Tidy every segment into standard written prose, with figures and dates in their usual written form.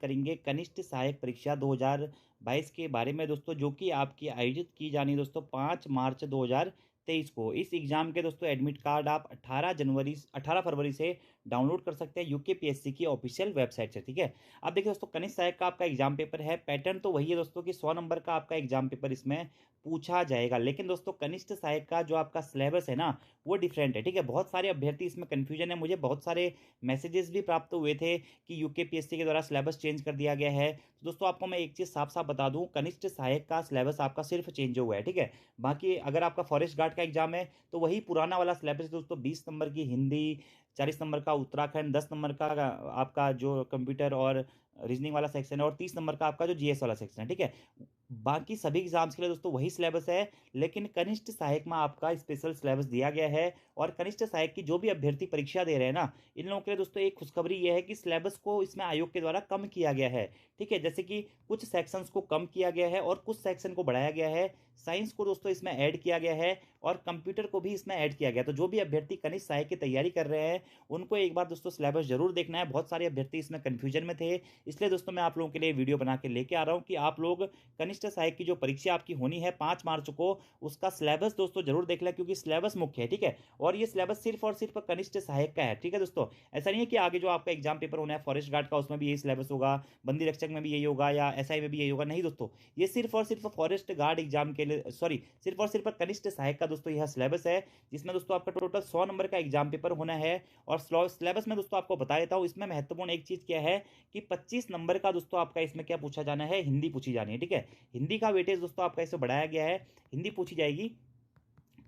करेंगे कनिष्ठ सहायक परीक्षा 2022 के बारे में दोस्तों, जो कि आपकी आयोजित की जानी है दोस्तों 5 मार्च 2023 को। इस एग्जाम के दोस्तों एडमिट कार्ड आप 18 फरवरी से डाउनलोड कर सकते हैं यूकेपीएससी की ऑफिशियल वेबसाइट से। ठीक है, अब देखिए दोस्तों, कनिष्ठ सहायक का आपका एग्जाम पेपर है, पैटर्न तो वही है दोस्तों कि 100 नंबर का आपका एग्जाम पेपर इसमें पूछा जाएगा। लेकिन दोस्तों कनिष्ठ सहायक का जो आपका सिलेबस है ना वो डिफरेंट है। ठीक है, बहुत सारे अभ्यर्थी इसमें कंफ्यूजन है, मुझे बहुत सारे मैसेजेस भी प्राप्त हुए थे कि यूकेपीएससी के द्वारा सिलेबस चेंज कर दिया गया है। तो दोस्तों आपको मैं एक चीज़ साफ साफ बता दूं, कनिष्ठ सहायक का सिलेबस आपका सिर्फ चेंज हुआ है। ठीक है, बाकी अगर आपका फॉरेस्ट गार्ड का एग्जाम है तो वही पुराना वाला सिलेबस है दोस्तों। 20 नंबर की हिंदी, 40 नंबर का उत्तराखंड, 10 नंबर का आपका जो कंप्यूटर और रीजनिंग वाला सेक्शन है, और 30 नंबर का आपका जो जीएस वाला सेक्शन है। ठीक है, बाकी सभी एग्जाम्स के लिए दोस्तों वही सिलेबस है, लेकिन कनिष्ठ सहायक में आपका स्पेशल सिलेबस दिया गया है। और कनिष्ठ सहायक की जो भी अभ्यर्थी परीक्षा दे रहे हैं ना, इन लोगों के लिए दोस्तों एक खुशखबरी यह है कि सिलेबस को इसमें आयोग के द्वारा कम किया गया है। ठीक है, जैसे कि कुछ सेक्शंस को कम किया गया है और कुछ सेक्शन को बढ़ाया गया है। साइंस को दोस्तों इसमें ऐड किया गया है और कंप्यूटर को भी इसमें ऐड किया गया। तो जो भी अभ्यर्थी कनिष्ठ सहायक की तैयारी कर रहे हैं उनको एक बार दोस्तों सिलेबस जरूर देखना है। बहुत सारे अभ्यर्थी इसमें कंफ्यूजन में थे, इसलिए दोस्तों मैं आप लोगों के लिए वीडियो बना के लेके आ रहा हूं कि आप लोग कनिष्ठ सहायक की जो परीक्षा आपकी होनी है 5 मार्च को, उसका सिलेबस दोस्तों जरूर देख लें, क्योंकि सिलेबस मुख्य है। ठीक है, और ये सिलेबस सिर्फ और सिर्फ कनिष्ठ सहायक का है। ठीक है दोस्तों, ऐसा नहीं है कि आगे जो आपका एग्जाम पेपर होना है फॉरेस्ट गार्ड का उसमें भी यही सिलेबस होगा, बंदी रक्षक में भी यही होगा, या एसआई में भी यही होगा। नहीं दोस्तों, ये सिर्फ और सिर्फ फॉरेस्ट गार्ड एग्जाम के लिए, सॉरी, सिर्फ और सिर्फ कनिष्ठ सहायक का दोस्तों यह सिलेबस है, जिसमें दोस्तों आपका टोटल 100 नंबर का एग्जाम पेपर होना है। और सिलेबस में दोस्तों आपको बता देता हूं, इसमें महत्वपूर्ण एक चीज क्या है कि 25 नंबर का दोस्तों आपका इसमें क्या पूछा जाना है, हिंदी पूछी जानी है। ठीक है, हिंदी का वेटेज दोस्तों आपका इसमें बढ़ाया गया है, हिंदी पूछी जाएगी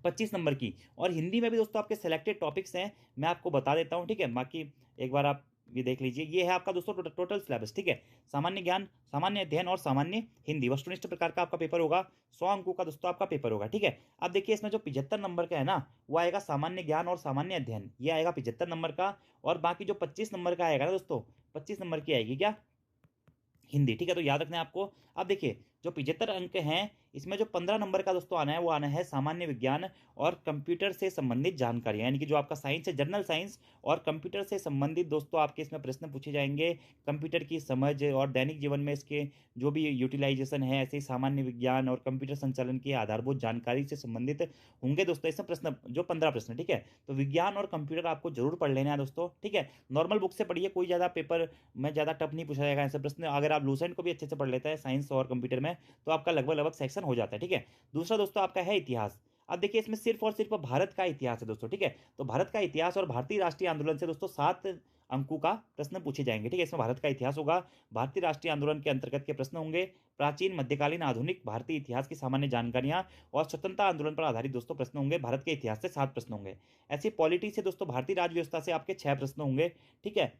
25 नंबर की। और हिंदी में भी दोस्तों आपके सेलेक्टेड टॉपिक्स हैं, मैं आपको बता देता हूं। ठीक है, बाकी एक बार आप ये देख लीजिए, ये है आपका दोस्तों टोटल सिलेबस। ठीक है, सामान्य ज्ञान, सामान्य अध्ययन और सामान्य हिंदी वस्तुनिष्ठ प्रकार का आपका पेपर होगा। 100 अंकों का दोस्तों आपका पेपर होगा। ठीक है, अब देखिए इसमें जो 75 नंबर का है ना वो आएगा सामान्य ज्ञान और सामान्य अध्ययन, ये आएगा 75 नंबर का। और बाकी जो 25 नंबर का आएगा ना दोस्तों, 25 नंबर की आएगी क्या, हिंदी। ठीक है, तो याद रखना है आपको। अब देखिए जो 75 अंक हैं इसमें जो 15 नंबर का दोस्तों आना है वो आना है सामान्य विज्ञान और कंप्यूटर से संबंधित जानकारी, यानी कि जो आपका साइंस है, जनरल साइंस और कंप्यूटर से संबंधित दोस्तों आपके इसमें प्रश्न पूछे जाएंगे। कंप्यूटर की समझ और दैनिक जीवन में इसके जो भी यूटिलाइजेशन है, ऐसे ही सामान्य विज्ञान और कंप्यूटर संचालन की आधारभूत जानकारी से संबंधित होंगे दोस्तों इसमें प्रश्न, जो 15 प्रश्न। ठीक है, तो विज्ञान और कंप्यूटर आपको जरूर पढ़ लेना है दोस्तों। ठीक है, नॉर्मल बुक से पढ़िए, कोई ज़्यादा पेपर में ज़्यादा टफ नहीं पूछा जाएगा ऐसे प्रश्न। अगर आप लूसेंट को भी अच्छे से पढ़ लेते हैं साइंस और कंप्यूटर में, तो आपका लगभग लगभग सेक्शन हो जाता है। ठीक है, दूसरा दोस्तों आपका है इतिहास। अब देखिए इसमें सिर्फ और सिर्फ भारत का इतिहास है दोस्तों। ठीक है, तो भारत का इतिहास और भारतीय राष्ट्रीय आंदोलन से दोस्तों 7 अंकों का प्रश्न पूछे जाएंगे। ठीक है, इसमें भारत का इतिहास होगा, भारतीय राष्ट्रीय आंदोलन के अंतर्गत के प्रश्न होंगे, प्राचीन मध्यकालीन आधुनिक भारतीय इतिहास की सामान्य जानकारियां और स्वतंत्रता आंदोलन पर आधारित दोस्तों प्रश्न होंगे। भारत के इतिहास से 7 प्रश्न होंगे। ऐसे पॉलिटी से दोस्तों भारतीय राज्य व्यवस्था से आपके 6 प्रश्न होंगे। ठीक है,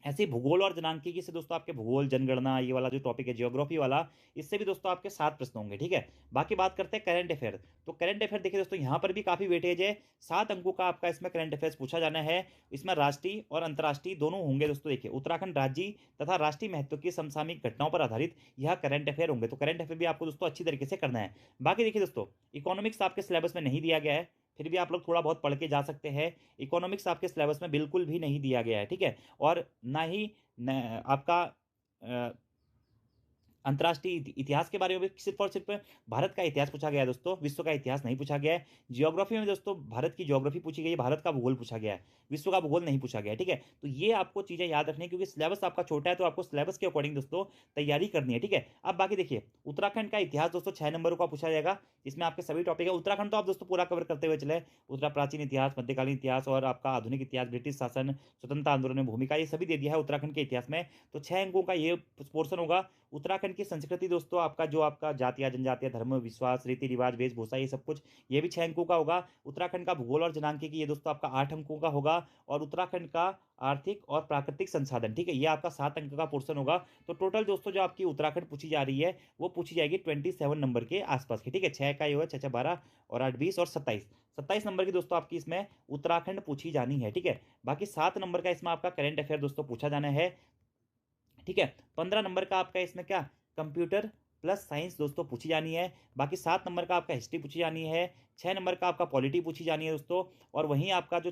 ऐसे ही भूगोल और जनांकिकी से दोस्तों आपके भूगोल, जनगणना, ये वाला जो टॉपिक है जियोग्राफी वाला, इससे भी दोस्तों आपके 7 प्रश्न होंगे। ठीक है, बाकी बात करते हैं करंट अफेयर। तो करंट अफेयर देखिए दोस्तों यहाँ पर भी काफी वेटेज है, 7 अंकों का आपका इसमें करंट अफेयर्स पूछा जाना है। इसमें राष्ट्रीय और अंतर्राष्ट्रीय दोनों होंगे दोस्तों। देखिए उत्तराखंड राज्य तथा राष्ट्रीय महत्व की समसामयिक घटनाओं पर आधारित यह करंट अफेयर होंगे। तो करंट अफेयर भी आपको दोस्तों अच्छी तरीके से करना है। बाकी देखिए दोस्तों, इकोनॉमिक्स आपके सिलेबस में नहीं दिया गया है, फिर भी आप लोग थोड़ा बहुत पढ़ के जा सकते हैं। इकोनॉमिक्स आपके सिलेबस में बिल्कुल भी नहीं दिया गया है। ठीक है, और ना ही आपका अंतर्राष्ट्रीय इतिहास के बारे में भी सिर्फ और सिर्फ भारत का इतिहास पूछा गया है दोस्तों, विश्व का इतिहास नहीं पूछा गया है। जियोग्राफी में दोस्तों भारत की ज्योग्राफी पूछी गई है, भारत का भूगोल पूछा गया है, विश्व का भूगोल नहीं पूछा गया है। ठीक है, तो ये आपको चीजें याद रखनी है, क्योंकि सिलेबस आपका छोटा है, तो आपको सिलेबस के अकॉर्डिंग दोस्तों तैयारी करनी है। ठीक है, अब बाकी देखिए उत्तराखंड का इतिहास दोस्तों 6 नंबरों का पूछा जाएगा, इसमें आपके सभी टॉपिक है। उत्तराखंड तो आप दोस्तों पूरा कवर करते हुए चले, उत्तरा प्राचीन इतिहास, मध्यकालीन इतिहास और आपका आधुनिक इतिहास, ब्रिटिश शासन, स्वतंत्रता आंदोलन में भूमिका, ये सभी दे दिया है उत्तराखंड के इतिहास में। तो 6 अंकों का ये पोर्शन होगा। उत्तराखंड की संस्कृति दोस्तों आपका जो आपका जातियां, जनजातियां, धर्म, विश्वास, रीति रिवाज, वेशभूषा, ये सब कुछ, ये भी 6 अंकों का होगा। उत्तराखंड का भूगोल और जनांकिकी ये दोस्तों आपका 8 अंकों का होगा। और उत्तराखंड का आर्थिक और प्राकृतिक संसाधन, ठीक है, ये आपका 7 अंक का पोर्शन होगा। तो टोटल दोस्तों जो आपकी उत्तराखंड पूछी जा रही है वो पूछी जाएगी 27 नंबर के आसपास की। ठीक है, 6 का ये होगा, 6 12 और 8 20 और 27 नंबर की दोस्तों आपकी इसमें उत्तराखंड पूछी जानी है। ठीक है, बाकी 7 नंबर का इसमें आपका करंट अफेयर दोस्तों पूछा जाना है। ठीक है, 15 नंबर का आपका इसमें क्या, कंप्यूटर प्लस साइंस दोस्तों पूछी जानी है। बाकी 7 नंबर का आपका हिस्ट्री पूछी जानी है, 6 नंबर का आपका पॉलिटी पूछी जानी है दोस्तों। और वहीं आपका जो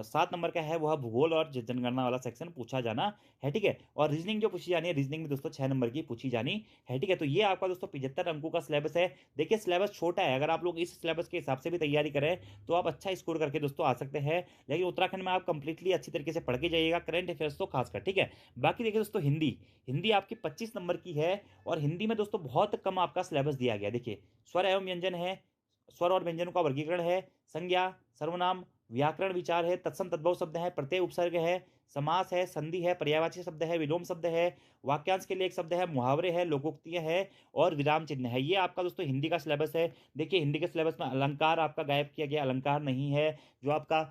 7 नंबर का है वह भूगोल और जनगणना वाला सेक्शन पूछा जाना है, ठीक है। और रीजनिंग जो पूछी जानी है, रीजनिंग में दोस्तों 6 नंबर की पूछी जानी है, ठीक है। तो ये आपका दोस्तों 75 अंकों का सिलेबस है। देखिए सिलेबस छोटा है, अगर आप लोग इस सिलेबस के हिसाब से भी तैयारी करें तो आप अच्छा स्कोर करके दोस्तों आ सकते हैं। लेकिन उत्तराखंड में आप कंप्लीटली अच्छी तरीके से पढ़ के जाइएगा, करंट अफेयर्स तो खासकर, ठीक है। बाकी देखिए दोस्तों हिंदी, हिंदी आपकी 25 नंबर की है। और हिंदी में दोस्तों बहुत कम आपका सिलेबस दिया गया। देखिए स्वर एवं व्यंजन है, स्वर और व्यंजनों का वर्गीकरण है, संज्ञा, सर्वनाम, व्याकरण विचार है, तत्सम तद्भव शब्द है, प्रत्यय उपसर्ग है, समास है, संधि है, पर्यायवाची शब्द है, विलोम शब्द है, वाक्यांश के लिए एक शब्द है, मुहावरे है, लोकोक्तियां है और विराम चिन्ह है। ये आपका दोस्तों हिंदी का सिलेबस है। देखिए हिंदी के सिलेबस में अलंकार आपका गायब किया गया, अलंकार नहीं है। जो आपका,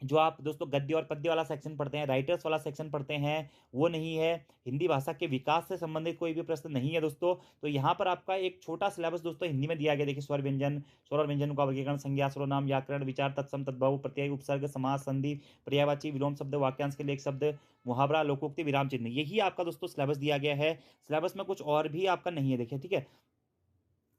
जो आप दोस्तों गद्य और पद्य वाला सेक्शन पढ़ते हैं, राइटर्स वाला सेक्शन पढ़ते हैं, वो नहीं है। हिंदी भाषा के विकास से संबंधित कोई भी प्रश्न नहीं है दोस्तों। तो यहाँ पर आपका एक छोटा सिलेबस दोस्तों हिंदी में दिया गया। देखिए स्वर व्यंजन, स्वर और व्यंजनों का वर्गीकरण, संज्ञा, सर्वनाम, व्याकरण विचार, तत्सम तद्भव, प्रत्यय उपसर्ग, समास, संधि, पर्यायवाची, विलोम शब्द, वाक्यांश के लिए एक शब्द, मुहावरा, लोकोक्ति, विराम चिन्ह, यही आपका दोस्तों सिलेबस दिया गया है। सिलेबस में कुछ और भी आपका नहीं है, देखिए, ठीक है।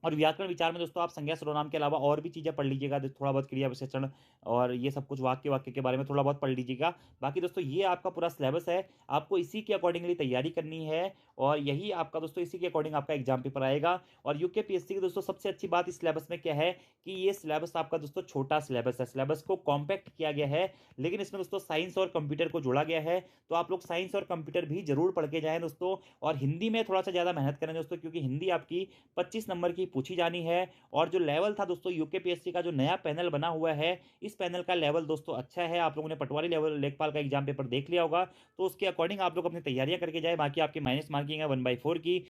और व्याकरण विचार में दोस्तों आप संज्ञा सर्वनाम के अलावा और भी चीज़ें पढ़ लीजिएगा, थोड़ा बहुत क्रिया विशेषण और ये सब कुछ वाक्य वाक्य के बारे में थोड़ा बहुत पढ़ लीजिएगा। बाकी दोस्तों ये आपका पूरा सिलेबस है, आपको इसी के अकॉर्डिंगली तैयारी करनी है। और यही आपका दोस्तों इसी के अकॉर्डिंग आपका एग्जाम पेपर आएगा। और यूकेपीएससी की दोस्तों सबसे अच्छी बात इस सिलेबस में क्या है कि ये सिलेबस आपका दोस्तों छोटा सिलेबस है, सिलेबस को कॉम्पैक्ट किया गया है। लेकिन इसमें दोस्तों साइंस और कंप्यूटर को जोड़ा गया है, तो आप लोग साइंस और कंप्यूटर भी जरूर पढ़ के जाएं दोस्तों। और हिंदी में थोड़ा सा ज़्यादा मेहनत करें दोस्तों, क्योंकि हिंदी आपकी 25 नंबर की पूछी जानी है। और जो लेवल था दोस्तों यूकेपीएससी का जो नया पैनल बना हुआ है, इस पैनल का लेवल दोस्तों अच्छा है। आप लोगों ने पटवारी लेवल लेखपाल का एग्जाम पेपर देख लिया होगा, तो उसके अकॉर्डिंग आप लोग अपनी तैयारियां करके जाए। बाकी आपकी माइनस मार्किंग है 1/4 की।